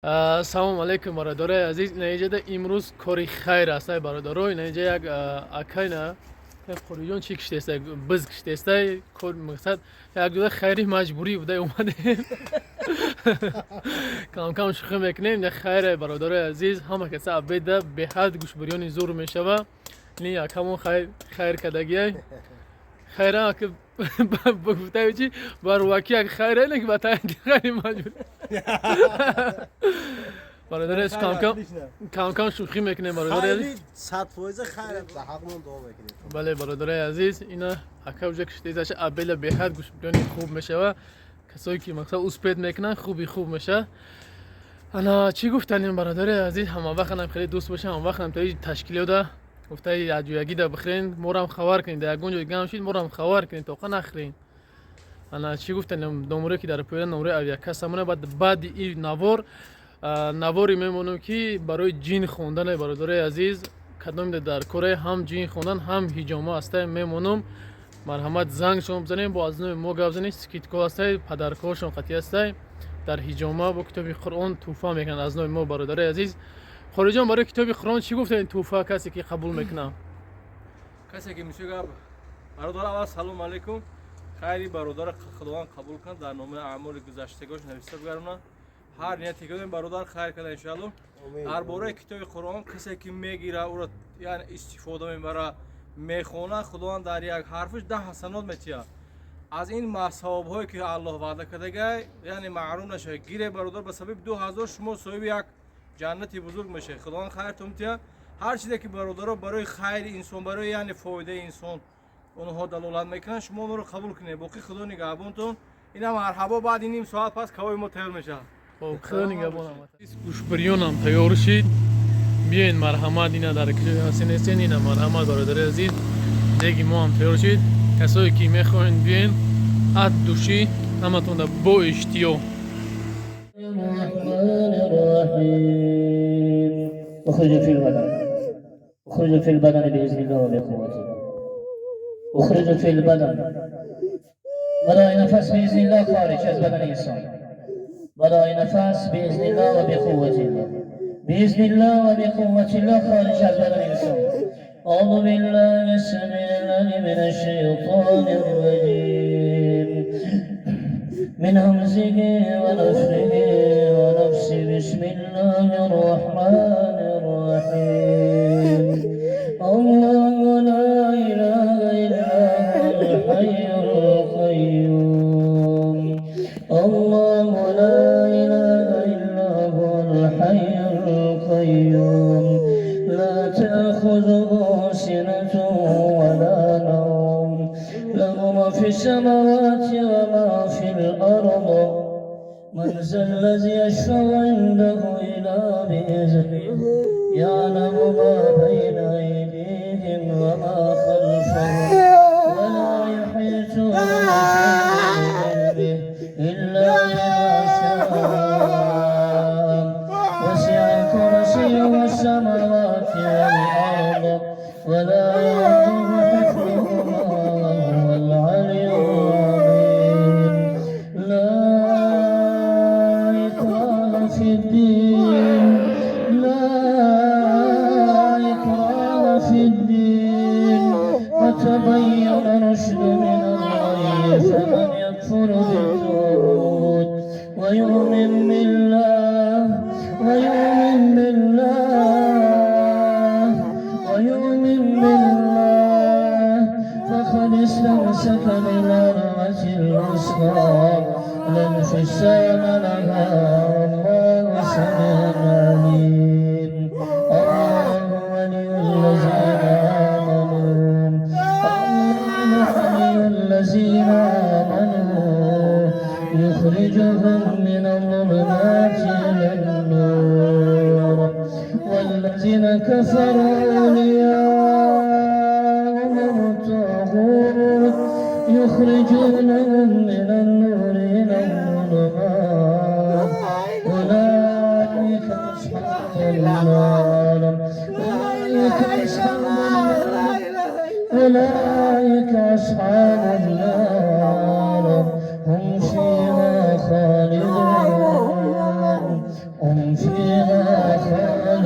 салом алейкум бародарои азиз. Наиҷада имрӯз кори хайр астай бародарои. Наиҷа як акайна қуриҷон чӣ киштестай биз киштестай кор мақсад як ҷода хайри маҷбурӣ буда омадем. Кам шӯхӣ мекунем. як хайре бародарои азиз. Ҳама каса абеда беҳад гӯшбарёни зур мешава. Ин якамон хайр кардагиай. Хайра ки гуфтаи чӣ барваки як хайре не ки ба таъйин хайри маҷбурӣ. برادر کم شوخی میکنیم برادر خیلی 100% خیره به حقمون دعا میکنیم. بله برادر عزیز اینا اکا وجه کشتیزش ابل بهت گوش بدونی خوب میشه و کسایی که مقصد اسپید میکنن خوب میشه. انا چی گفتنیم برادر عزیز؟ هم وقت هم خیلی دوست باشم. هم وقت هم تا تشکیل ده گفته یادجویی ده بخرین مورم خبر کنید. در گونج گم شید مورم خبر کنید تا نخرین. انا چی گفتنیم نمره که در پایان نمره اویاکا سامونه بعد این نواری میمونم که برای جین خوندن برادر عزیز کدام در کره هم جین خوندن هم هیجامه است میمونم. مرحمت زنگ شما بزنیم با از نوع ما گپ بزنید. سکیتکو است پدرکاشون قطعی است در هیجامه با کتاب قرآن توفا میکنن از نوع ما برادر عزیز. خارجان برای کتاب قرآن چی گفتن توفا کسی که قبول میکنه؟ کسی که میشه گفت برادر اول سلام علیکم. خیلی برادر خداوند قبول کن در نام اعمال گذشتگاش نوشته بگردونه. هر نیتی که داریم برادر خیر کنه انشالله. درباره کتاب قرآن کسی که میگیره او را یعنی استفاده میبره میخونه خداوند در یک حرفش 10 حسنات میتیه. از این مصائب هایی که الله وعده کرده یعنی معلوم نشه گیره برادر به سبب 2000 شما صاحب یک جنتی بزرگ میشه. خداوند خیرتون میتیه. هر چیزی که برادر برای خیر انسان برای یعنی فایده انسان اونها دلالت میکنن شما اون رو قبول کنید. باقی خدا نگهبانتون. اینا مرحبا بعد نیم ساعت پس کوای ما تیار میشه. خدا نگهبانم. گوشبریونم تیار شید. بیاین مرحمت اینا در حسین حسین اینا مرحمت برادر عزیز. دیگه ما هم تیار شید. کسایی که میخواین بیاین اد دوشی همتون در با اشتیاق. اخرج في البدن بإذن الله وبقوته. اخرج في البدن بدای نفس بإذن الله خارج از بدن انسان. بدای نفس بإذن الله وبقوة الله. بإذن الله وبقوة الله خارج از بدن انسان. أعوذ بالله السميع العليم من الشيطان الرجيم من همزه ونفخه ونفسه. بسم الله الرحمن الرحيم. الله لا إله إلا هو الحي القيوم. الله لا إله إلا هو الحي القيوم. لا تأخذه سنة ولا نوم. له ما في السماوات وما في الأرض. من ذا الذي يشفع عنده إلا بإذنه. يعلم ما بين أيديهم وما خلفهم ولا يحيطون بشيء إلا بما شاء. وسع كرسيه السماوات والأرض ولا يؤوده حفظهما وهو العلي العظيم. لا إكراه في الدين. لا إكراه في الدين. فتبين رشد من الغي. فمن يكفر بالطاغوت ويؤمن بالله فقد استمسك بالعروة الوثقى لا انفصام لها والله سميع عليم. الله ولي الذين آمنوا. الله ولي الذين آمنوا يخرجهم من الظلمات إلى النور. والذين كفروا أولياءهم الطاغوت يخرجونهم من النور إلى الظلمات. أولئك أصحاب النار. أولئك أصحاب النار هم فيها خالدون. هم فيها خالدون